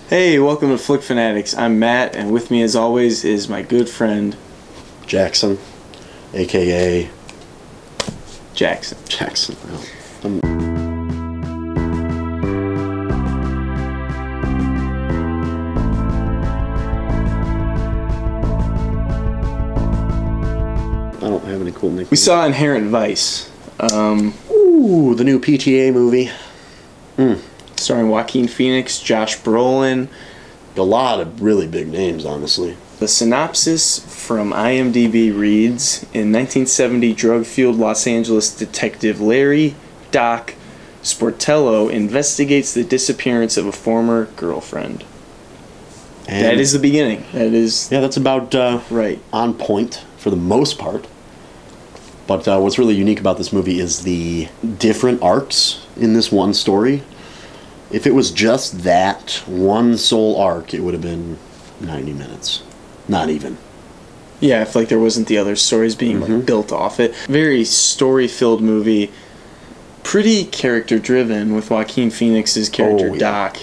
Hey, welcome to Flick Fanatics. I'm Matt, and with me as always is my good friend Jackson, aka Jackson. I don't have any cool nicknames. We saw Inherent Vice. Ooh, the new PTA movie. Starring Joaquin Phoenix, Josh Brolin. A lot of really big names, honestly. The synopsis from IMDb reads, in 1970, drug-fueled Los Angeles detective Larry Doc Sportello investigates the disappearance of a former girlfriend. And that is the beginning. That's about right on point for the most part. But what's really unique about this movie is the different arcs in this one story. If it was just that one sole arc, it would have been 90 minutes. Not even. Yeah, if like there wasn't the other stories being like built off it. Very story-filled movie. Pretty character-driven with Joaquin Phoenix's character Doc.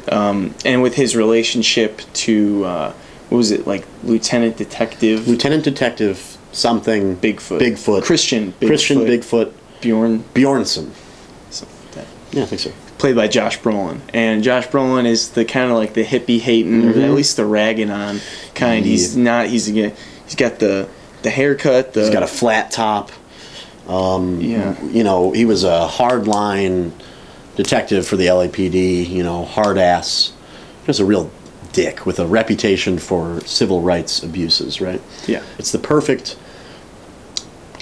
And with his relationship to, what was it, like Lieutenant Detective something. Bigfoot. Christian Bigfoot. Bjornsson. Something like that. Yeah, I think so. Played by Josh Brolin. And Josh Brolin is the kind of like the hippie hating, or at least the ragging on kind. Yeah. He's got the haircut. He's got a flat top. You know, he was a hardline detective for the LAPD, you know, hard ass. Just a real dick with a reputation for civil rights abuses, right? Yeah. It's the perfect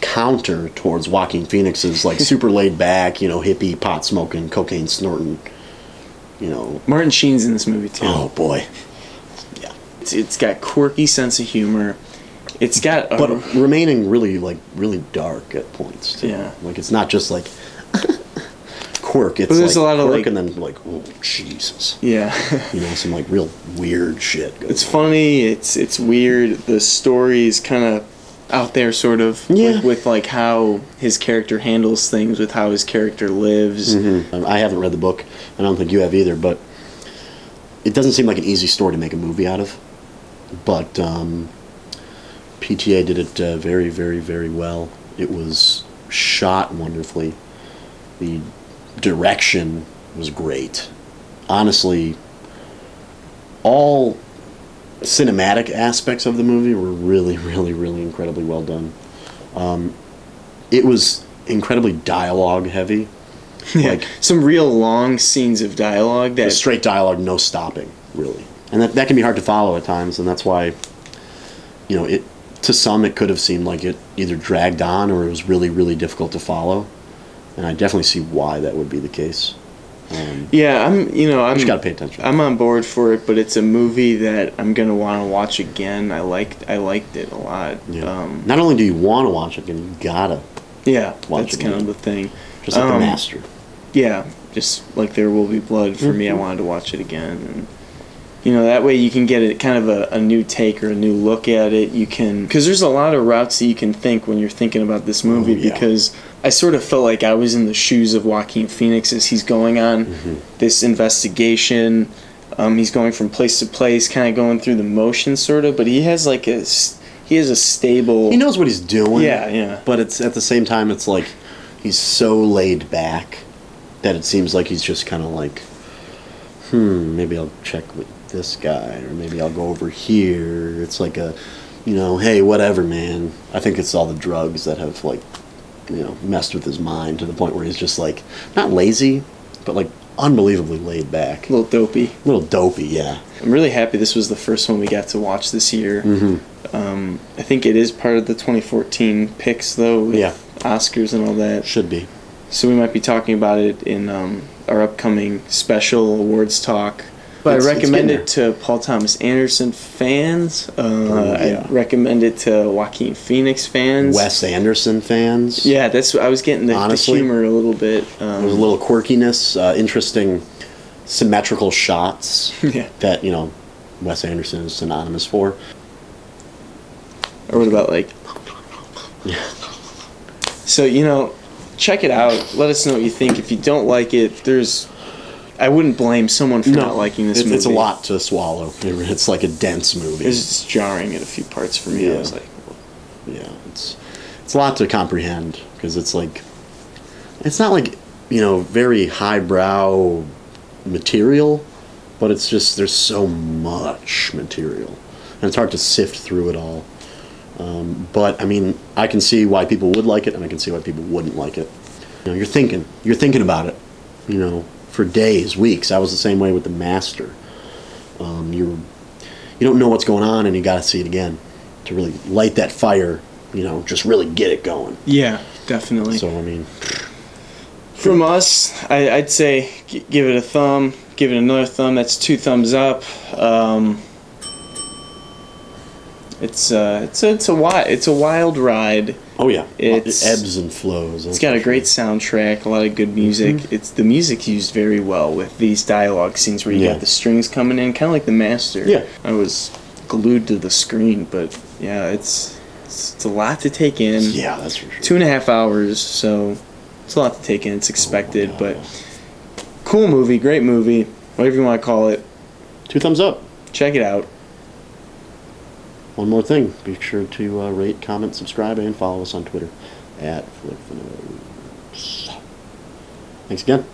counter towards Joaquin Phoenix's like super laid back, you know, hippie, pot smoking, cocaine snorting, you know. Martin Sheen's in this movie too. Oh boy. Yeah. It's got quirky sense of humor. It's got but remaining really dark at points too. Yeah. Like it's not just like quirk. It's there's like a lot of quirk like, and then like, oh Jesus. Yeah. You know, some like real weird shit goes It's on. funny, it's weird. The story is kind of out there sort of with like how his character handles things, with how his character lives. I haven't read the book. I don't think you have either, but it doesn't seem like an easy story to make a movie out of. But PTA did it very, very, very well. It was shot wonderfully. The direction was great. Honestly, all cinematic aspects of the movie were really, really, really incredibly well done. It was incredibly dialogue heavy. Yeah, like some real long scenes of dialogue that straight dialogue, no stopping, really. And that can be hard to follow at times, and that's why, you know, to some it could have seemed like it either dragged on or it was really, really difficult to follow. And I definitely see why that would be the case. yeah, I'm just gotta pay attention. I'm on board for it, but it's a movie that I'm gonna want to watch again. I liked it a lot. Yeah. Not only do you want to watch it again, you gotta watch that's it kind again. of the thing. Just like The Master. Yeah, just like There Will Be Blood for me. I wanted to watch it again, and you know, that way you can get it kind of a new take or a new look at it. You can, because there's a lot of routes that you can think when you're thinking about this movie. Because I sort of felt like I was in the shoes of Joaquin Phoenix as he's going on this investigation. He's going from place to place, kind of going through the motions, sort of. But he has like a stable. He knows what he's doing. Yeah. But it's at the same time, it's like he's so laid back that it seems like he's just kind of like, maybe I'll check with this guy, or maybe I'll go over here. It's like a, you know, hey, whatever, man. I think it's all the drugs that have like, you know, messed with his mind to the point where he's just like, not lazy, but like unbelievably laid back. A little dopey, yeah. I'm really happy this was the first one we got to watch this year. I think it is part of the 2014 picks, though, with Oscars and all that. Should be. So we might be talking about it in our upcoming special awards talk. But I recommend it to Paul Thomas Anderson fans. I recommend it to Joaquin Phoenix fans. Wes Anderson fans. Yeah, that's I was getting the humor a little bit. There's a little quirkiness, interesting symmetrical shots that, you know, Wes Anderson is synonymous for. Or what about like... So, you know, check it out. Let us know what you think. If you don't like it, there's I wouldn't blame someone for not liking this movie. It's a lot to swallow. It's like a dense movie. It was just jarring at a few parts for me. Yeah. I was like, yeah, it's a lot to comprehend because it's like, it's not like, you know, very highbrow material, but it's just, there's so much material and it's hard to sift through it all. But I mean, I can see why people would like it and I can see why people wouldn't like it. You know, you're thinking about it, you know, for days, weeks. I was the same way with The Master. You don't know what's going on and you got to see it again to really light that fire, you know, just really get it going. yeah, definitely. So, I mean, From us, I'd say give it a thumb, give it another thumb. That's 2 thumbs up. It's a wild ride. oh yeah, it It's- ebbs and flows. It's got a great soundtrack, a lot of good music. Mm-hmm. The music's used very well with these dialogue scenes where you Yeah. got the strings coming in, kind of like The Master. Yeah. I was glued to the screen, but yeah, it's a lot to take in. Yeah, that's for sure. 2.5 hours, so it's a lot to take in. It's expected, yeah. but cool movie, great movie, whatever you want to call it. 2 thumbs up. Check it out. One more thing, be sure to rate, comment, subscribe, and follow us on Twitter @FlipFinos. Thanks again.